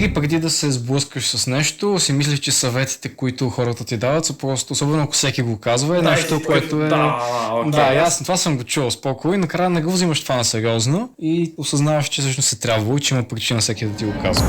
винаги преди да се сблъскаш с нещо, си мислиш, че съветите, които хората ти дават, са просто, особено ако всеки го казва, нещо, което е... Да, ясно, това съм го чувал спокойно и накрая не го взимаш това на сериозно и осъзнаваш, че всъщност е трябвало и че има причина всеки да ти го казва.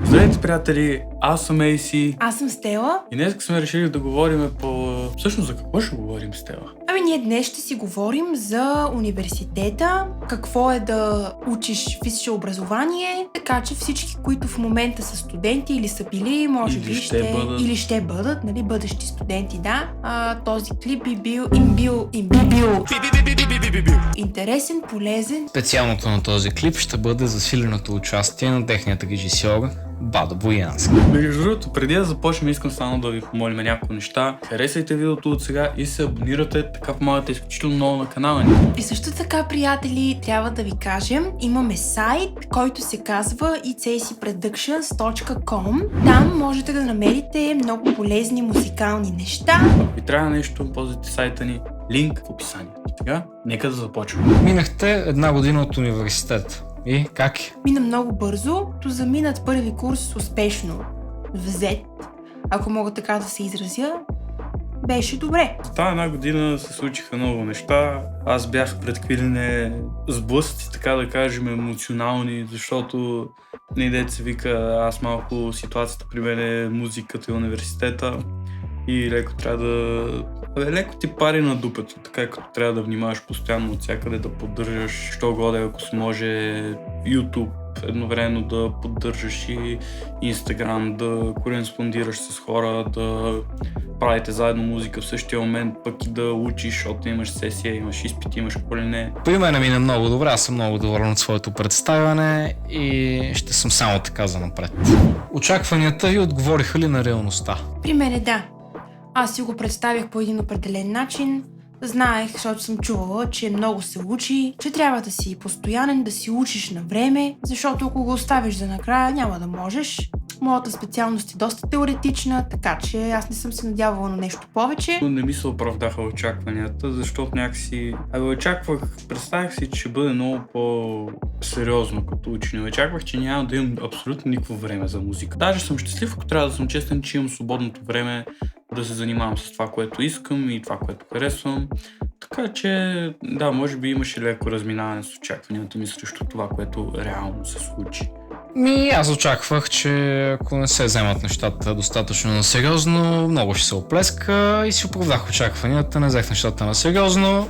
Здравейте, приятели! Аз съм Ейси. Аз съм Стела. И днес сме решили да говорим по... Всъщност за какво ще говорим, Стела? Ние днес ще си говорим за университета, какво е да учиш висше образование, така че всички, които в момента са студенти или са били, може би ще бъдат, нали, бъдещи студенти, да. Този клип би бил интересен, полезен. Специалното на този клип ще бъде засиленото участие на техният режисьор Бадо Боянски. Между другото, преди да започнем, искам само да ви помолим няколко неща. Харесайте видеото от сега и се абонирате, така помагате изключително много на канала ни. И също така, приятели, трябва да ви кажем, имаме сайт, който се казва icacproductions.com. Там можете да намерите много полезни музикални неща. Ако ви трябва нещо, ползвайте сайта ни, линк в описанието. Сега, нека да започваме. Минахте една година от университет. И как? Мина много бързо, то заминат първи курс успешно. Взет, ако мога така да се изразя, беше добре. За тази една година се случиха много неща. Аз бях пред квилене сблъсъци, така да кажем, емоционални, защото не дете се вика, аз малко ситуацията при мен е музиката и университета и леко трябва да... Леко ти пари на дупето, така като трябва да внимаваш постоянно от всякъде, да поддържаш, що годе, ако се може, YouTube, едновременно да поддържаш и Instagram, да кореспондираш с хора, да правите заедно музика в същия момент, пък и да учиш, защото имаш сесия, имаш изпит, имаш колене. При мен мина много добре, аз съм много доволен от своето представяне и ще съм само така за напред. Очакванията ви отговориха ли на реалността? При мен да. Аз си го представях по един определен начин. Знаех, защото съм чувала, че много се учи, че трябва да си постоянен, да си учиш на време, защото ако го оставиш за накрая, няма да можеш. Моята специалност е доста теоретична, така че аз не съм се надявала на нещо повече. Не ми се оправдаха очакванията, защото някакси... представях си, че ще бъде много по-сериозно като учене. Очаквах, че няма да имам абсолютно никакво време за музика. Даже съм щастлив, ако трябва да съм честен, че имам свободното време да се занимавам с това, което искам и това, което харесвам. Така че, да, може би имаше леко разминаване с очакванията ми срещу това, което реално се случи. Аз очаквах, че ако не се вземат нещата достатъчно на сериозно, много ще се оплеска и си оправдах очакванията, не взех нещата на сериозно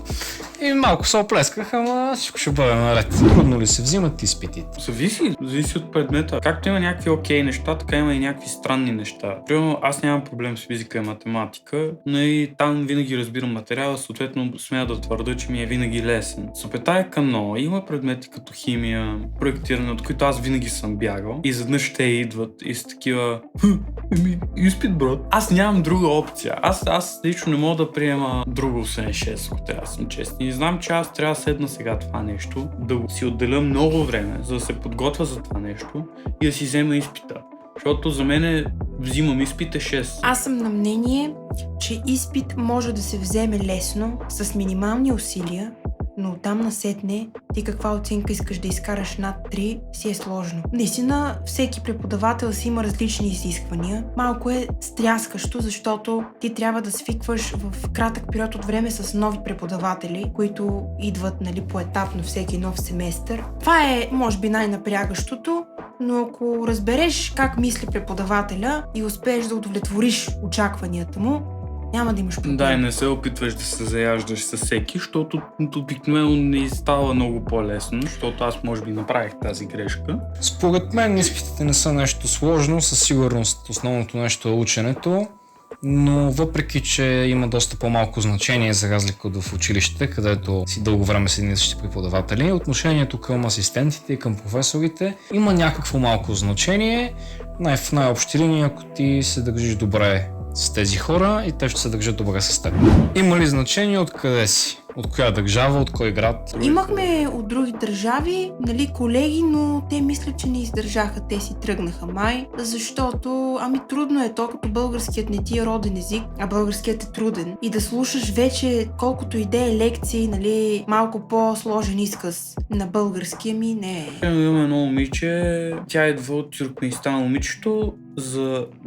и малко се оплесках, ама всичко ще бъде наред. Трудно ли се взимат изпитите? Зависи от предмета. Както има някакви окей неща, така има и някакви странни неща. Примерно, аз нямам проблем с физика и математика, но и там винаги разбирам материала, съответно смея да твърда, че ми е винаги лесен. Супета е кано, има предмети като химия, проектиране, от които аз винаги съм бягал и заднъж те идват и са такива изпит, брат. Аз нямам друга опция. Аз лично не мога да приема друго освен 6, ако трябва да съм честен. И знам, че аз трябва да седна сега това нещо, да си отделя много време, за да се подготвя за това нещо и да си взема изпита. Защото за мен взимам изпит 6. Аз съм на мнение, че изпит може да се вземе лесно, с минимални усилия, но оттам насетне ти каква оценка искаш да изкараш над 3 си е сложно. Наистина, всеки преподавател си има различни изисквания. Малко е стряскащо, защото ти трябва да свикваш в кратък период от време с нови преподаватели, които идват, нали, поетапно всеки нов семестър. Това е, може би, най-напрягащото, но ако разбереш как мисли преподавателя и успееш да удовлетвориш очакванията му, няма да имаш проблем. Да, и не се опитваш да се заяждаш с всеки, защото обикновено не става много по-лесно, защото аз може би направих тази грешка. Според мен изпитите не са нещо сложно, със сигурност основното нещо е ученето, но въпреки, че има доста по-малко значение за разлика от в училище, където си дълго време с едни и същи преподаватели, отношението към асистентите и към професорите има някакво малко значение. В най-общи линии, ако ти се държиш добре с тези хора и те ще се държат добре с теб. Има ли значение откъде си? От коя държава, от кой град? Имахме от други държави, нали, колеги, но те мислят, че не издържаха. Те си тръгнаха май, защото трудно е то, като българският не ти е роден език, а българският е труден. И да слушаш вече колкото идеи лекции, нали, малко по-сложен изказ на български, не е. Имаме едно момиче, тя идва от Тюркменистан, момичето,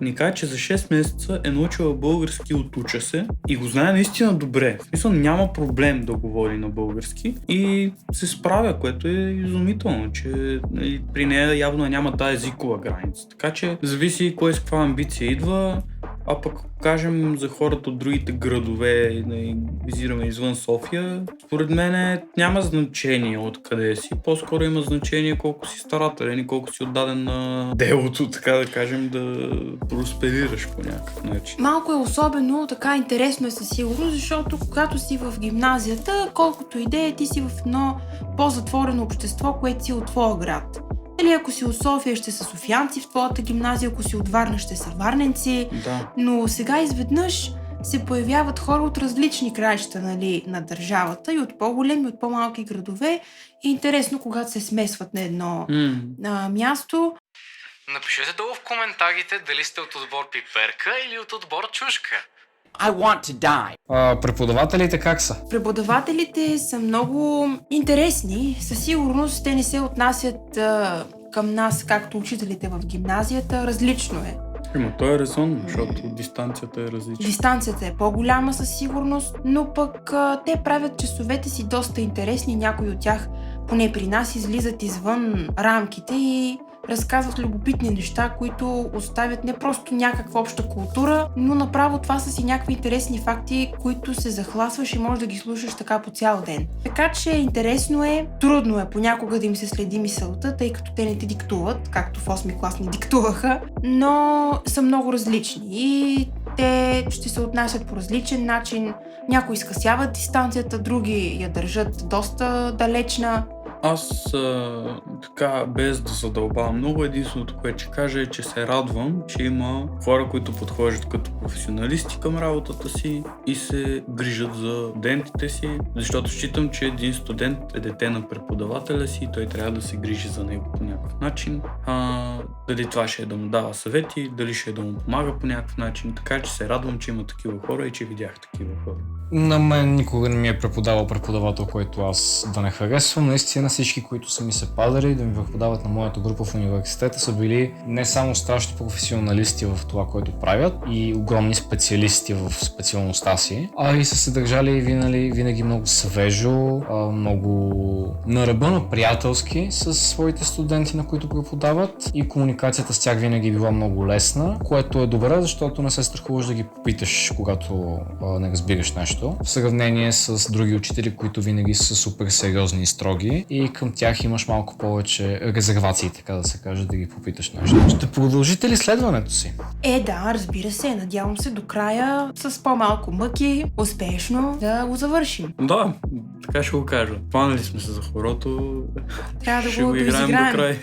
ни каза, че за 6 месеца е научила български, отуча се и го знае наистина добре. В смисъл няма проблем да говори на български и се справя, което е изумително, че при нея явно няма тази езикова граница. Така че зависи кой с каква амбиция идва, а пък кажем за хората от другите градове, визираме извън София, според мен няма значение откъде си, по-скоро има значение колко си старателен и колко си отдаден на делото, така да кажем, да просперираш по някакъв начин. Малко е особено, така интересно е със сигурност, защото когато си в гимназията, колкото идея, ти си в едно по-затворено общество, което си от твоя град. Или ако си от София, ще са софиянци в твоята гимназия, ако си от Варна, ще са варненци. Да. Но сега изведнъж се появяват хора от различни краища, нали, на държавата и от по-големи, и от по-малки градове. И интересно, когато се смесват на едно място. Напишете долу в коментарите дали сте от отбор Пиперка или от отбор Чушка. I want to die. Преподавателите как са? Преподавателите са много интересни. Със сигурност те не се отнасят към нас, както учителите в гимназията. Различно е. То е резонно, защото дистанцията е различна. Дистанцията е по-голяма със сигурност, но пък те правят часовете си доста интересни. Някои от тях, поне при нас, излизат извън рамките и разказват любопитни неща, които оставят не просто някаква обща култура, но направо това са си някакви интересни факти, които се захласваш и можеш да ги слушаш така по цял ден. Така че интересно е, трудно е понякога да им се следи мисълта, тъй като те не те диктуват, както в 8-ми клас ни диктуваха, но са много различни и те ще се отнасят по различен начин. Някои скъсяват дистанцията, други я държат доста далечна. Аз така, без да задълбавам много, единственото, което ще кажа е, че се радвам, че има хора, които подхождат като професионалисти към работата си и се грижат за студентите си, защото считам, че един студент е дете на преподавателя си и той трябва да се грижи за него по някакъв начин. Дали това ще е да му дава съвети, дали ще е да му помага по някакъв начин, така че се радвам, че има такива хора и че видях такива хора. На мен никога не ми е преподавал преподавател, който аз да не харесвам. Наистина всички, които са ми се падали да ми преподават на моята група в университета, са били не само страшни професионалисти в това, което правят и огромни специалисти в специалността си, а и са се държали винаги много свежо, много на ръба на приятелски с своите студенти, на които преподават, и комуникацията с тях винаги е била много лесна, което е добре, защото не се страхуваш да ги попиташ, когато не разбираш нещо, в сравнение с други учители, които винаги са супер сериозни и строги и към тях имаш малко повече резервации, така да се каже, да ги попиташ нещо. Ще продължите ли следването си? Да, разбира се. Надявам се до края с по-малко мъки, успешно да го завършим. Да, така ще го кажа. Планали сме се за хорото. Трябва ще да го играем до край.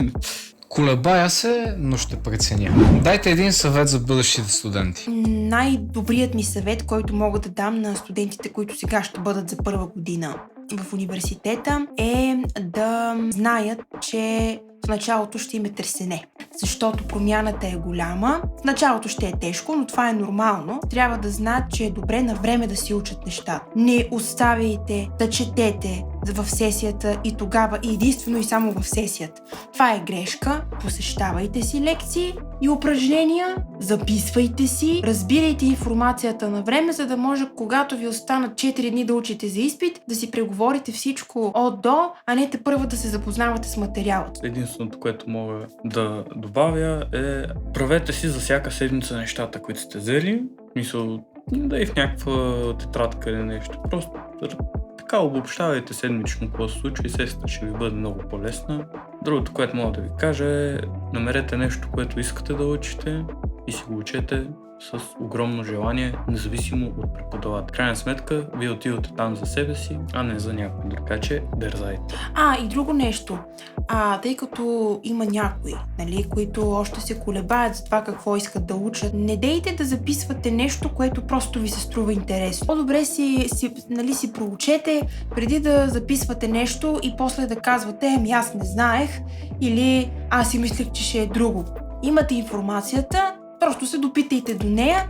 Колебая се, но ще преценя. Дайте един съвет за бъдещите студенти. Най-добрият ми съвет, който мога да дам на студентите, които сега ще бъдат за първа година в университета, е да знаят, че в началото ще им е търсене. Защото промяната е голяма. В началото ще е тежко, но това е нормално. Трябва да знаят, че е добре на време да си учат нещата. Не оставяйте да четете в сесията и тогава и единствено и само в сесията. Това е грешка. Посещавайте си лекции и упражнения, записвайте си, разбирайте информацията на време, за да може, когато ви останат 4 дни да учите за изпит, да си преговорите всичко от до, а не тепърва да се запознавате с материалът. Единственото, което мога да добавя е: правете си за всяка седмица нещата, които сте взели. Мисъл, да и в някаква тетрадка или нещо. Просто така обобщавайте седмично какво се случва и сесията ще ви бъде много по-лесна. Другото, което мога да ви кажа е: намерете нещо, което искате да учите и си го учете. с огромно желание, независимо от преподавател. В крайна сметка, вие отивате там за себе си, а не за някой друг. Така че дързайте. И друго нещо. Тъй като има някои, нали, които още се колебаят за това какво искат да учат, не дейте да записвате нещо, което просто ви се струва интересно. По-добре си проучете преди да записвате нещо и после да казвате, аз не знаех или аз си мислех, че ще е друго. Имате информацията, просто се допитайте до нея.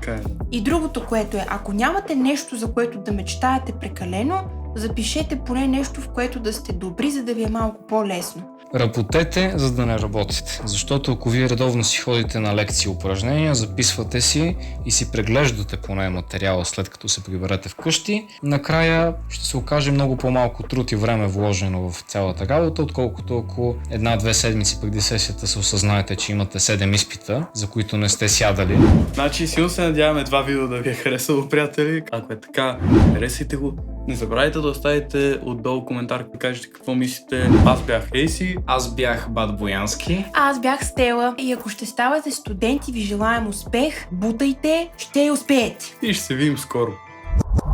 И другото, което е, ако нямате нещо, за което да мечтаете прекалено, запишете поне нещо, в което да сте добри, за да ви е малко по-лесно. Работете, за да не работите. Защото ако вие редовно си ходите на лекции и упражнения, записвате си и си преглеждате поне материала след като се приберете вкъщи, накрая ще се окаже много по-малко труд и време вложено в цялата работа, отколкото ако 1-2 седмици преди сесията се осъзнаете, че имате 7 изпита, за които не сте сядали. Значи силно се надяваме това видео да ви е харесало, приятели. Ако е така, харесайте го. Не забравяйте да оставите отдолу коментар, да кажете какво мислите. Аз бях Ейси. Аз бях Бат Боянски. Аз бях Стела. И ако ще ставате студенти, ви желаем успех, бутайте, ще успеете. И ще се видим скоро.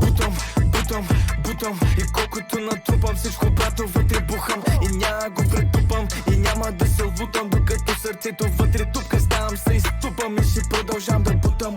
Бутам и колкото натрупам всичко, брато, вътре бухам и няма го претупам и няма да се лутам, докато сърцето вътре тупка, ставам се изтупам и ще продължам да бутам.